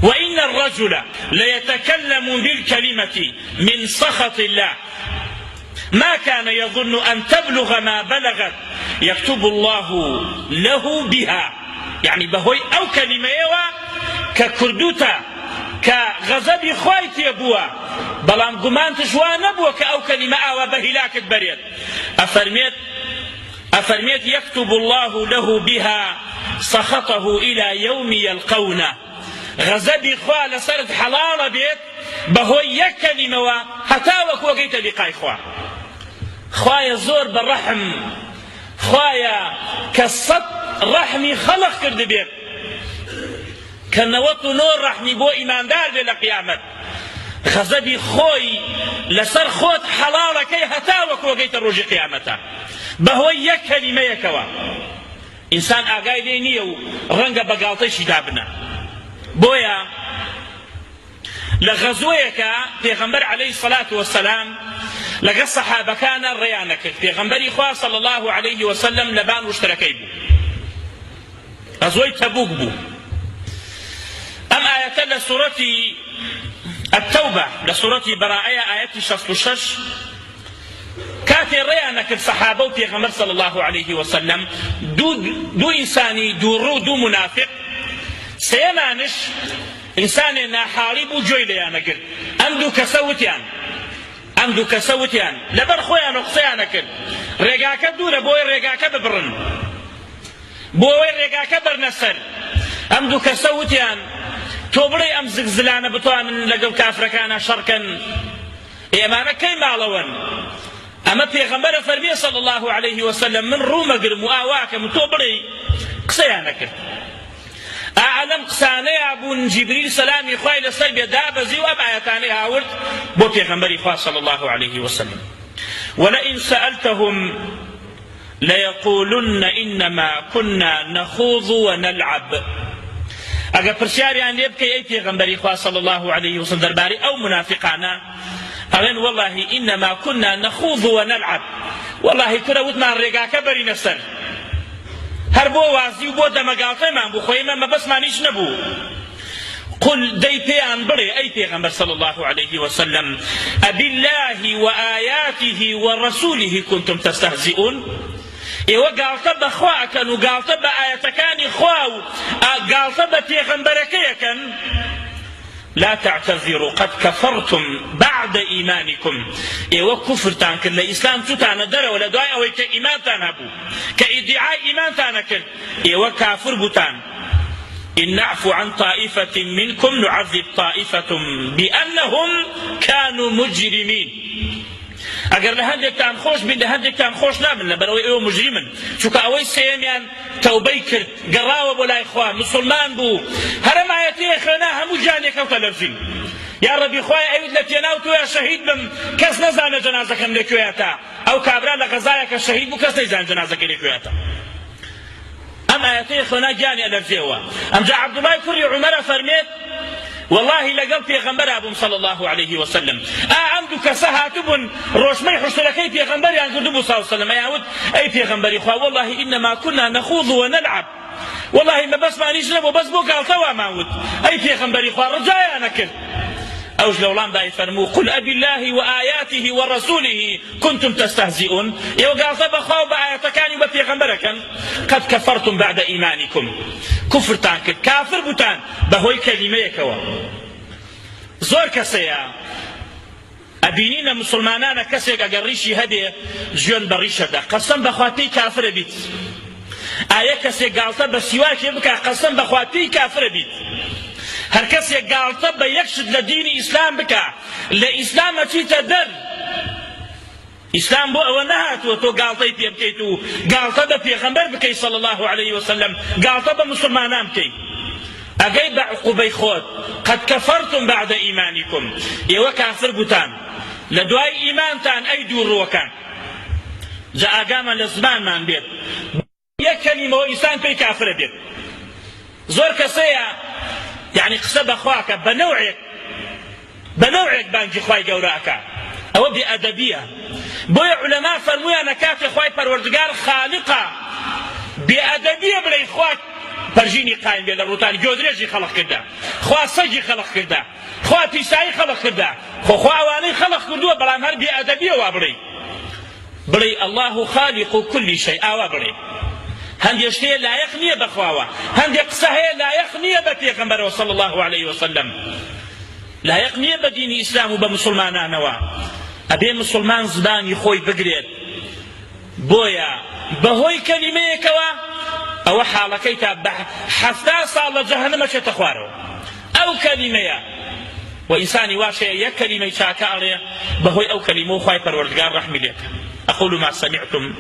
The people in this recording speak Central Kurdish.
وإن الرجل ليتكلم بالكلمة من سخط الله ما كان يظن أن تبلغ ما بلغت يكتب الله له بها. يعني بهوي أو كلمة ككردوتا كغضب خويت يبوا بلام قمان تشوى نبوة كأو كلمة أو بهلاك بريد أفرميت يكتب الله له بها سخطه إلى يوم يلقونه. غضب خواه لسرد حلال بيت بهوي كلمة هتاوك وقيت لقاي خوايا زور بالرحم خوايا كالصد رحمي خلق كرد بيت كنوت نور رحمي بو إيمان دار للقيامة. غضبي خوي لسر خوت حلال كي هتاوك وقيت الروج قيامته بهوي كلمة يكوا إنسان آقاي لينيو رنگ بقالتي دابنا بويا لغزويك پیغمبر عليه الصلاة والسلام لقى الصحابة كان الريانك پیغمبر إخوة صلى الله عليه وسلم لبان واشتركي بو غزوي تبوك بو. أم آية لسورة التوبة لسورة براءة آية 66 كاتي ريانك الصحابة وبيغمبر صلى الله عليه وسلم دو إنساني دو منافق سيمانش إنسان ناحارب جويليانا قل أم دو كسوتيان لبر خويا نقصيانا قل رقاك دولة بوي رقاك ببرن بوي رقاك برنسر أم دو كسوتيان توبري أم زلزلانة بطوان لقل كافركانا شركا إيمانا كي مالوان أما پیغمبر فرمي صلى الله عليه وسلم من روما قل مؤاواك متوبري قصيانا قل أعلم قساني أبو جبريل سلامي خواه لسلبي دابزي وأبعيتاني هاورد بو پیغمبر خواه صلى الله عليه وسلم ولئن سألتهم ليقولن إنما كنا نخوض ونلعب. أقا برشاري أن يبكي أي پیغمبر خواه صلى الله عليه وسلم درباري أو منافقانا أغن والله إنما كنا نخوض ونلعب والله كنا ودمان رقاك بري نسر هر بو وازی و بو دمگالته من بو خوی من بس مانیش نبو. قل دي بيان بري أي پیغمبر صلى الله عليه وسلم أبالله وآياته ورسوله كنتم تستهزئون. إيوه قالت بخواكن وقالت بآياتكان خواو قالت بپیغمبركيكن لا تعتذروا قد كفرتم بعد إيمانكم. إيوه كفر تانكن لإسلام تتانا در ولا دعاء أو كإيمان تانبو كإدعاء إيمان تانكن إيوه كافر بتان. إن نعفو عن طائفة منكم نعذب طائفة بأنهم كانوا مجرمين. اگر لهندێک تان خۆش بین لهندێک تان خۆش نابن لەبەرەوەی ئێوە مجرمن چونکە ئەوەی سێمیان تەوبەی کرد گەڕاوە بۆ لای خوا مسلمان بوو هەرەم ئاەتەیە خوێنا هەموو جانێک کەوتە لەرزین یا ڕەبی خوای ئەویت لە تێناو تۆیە شەهید بم کەس نەزانە جەنازەکەم لەکوێیەتە ئەو کابرا لە غەزایە کە شەهید بوو کەس نەیزانە جەنازەکەی لەکوێیەتە ئەم ئاەتەیە خوێنا گیانی ئەلەرزێەوە. ئەمجا عەبدوڵای کوڕی عومەرە فەرمێت والله لقل پیغمبر ابو صلى الله عليه وسلم عمدو كسهاتبن روشمي حشتلكي پیغمبر ينقدبو صلى الله عليه وسلم يعود اي پیغمبر اخوة والله انما كنا نخوض ونلعب والله ما بس ما نجنب وبس بو قالتوا معود اي پیغمبر اخوة رجايا نكر اوج لولان دا يفرمو قل ابي الله واياته ورسوله كنتم تستهزئون يو قالت بخوا باياتكان وبيغمبركن قد كفرتم بعد ايمانكم كفر تانك كافر بوتان بهوي كلمه يكوا زور كسيا ابينينا مسلمانانا كسيك اقريشي هدي جون بريشه دا قسم بخواتي كافر بيت ايه كسيك قالت بسواك يبكى قسم بخواتي كافر بيت هر کسی گالته به یکشد لدین اسلام بکه لاسلام چیتا در اسلام بو او نهات و تو گالته پی بکی تو گالته به پیغمبر بکی صلی الله علیه وسلم گالته به مسلمانان بکی اگه بعقوبه خود قد کفرتم بعد ایمانکم ایوه کافر بوتان لدوای ایمانتان ای دور روکان جا اقام لزمان من بید یک کلمه و انسان پی کافر بید زور کسیه يعني قسب أخواك بنوعك بانجي خواي قوراك أو بأدبية بوي علماء فرمويا نكافي خواي پروردگار خالقة بأدبية بلي خواك پەرژینی قایم بێ لە ڕووتانی گۆدرێژی خەڵق کردا، خوا سەگی خەڵق کردا، خوا پیسایی خەڵق کردا، خۆ ئەوانەی خەڵق کردووە بەڵام هەر بێئەدەبیەوە بڵێ الله خالق كل شيء ئاوا بڵێ. هەندێک شتێ لایەق نییە بەخواوە، هەندێک قسە هەیە لایەق نییە بە پێغەمبەرەوە صلی الله عليه وسلم، لایەق نییە بە دینی ئیسلام و بە مسلمانانەوە. ئەبێ مسلمان زبانی خۆی بگرێت، بۆیە بەهۆی کەلیمەیەکەوە ئەوە حاڵەکەی تا بە 70 ساڵ لە جەهەنەمە چێتە خوارەوە. ئەو کەلیمەیە و ئینسانی واشەیە یەک کەلیمەی چاکە ئەڵێ بەهۆی ئەو کەلیمە و خوای پەروەردگار ڕەحمی لێکە. أقول ما سمعتم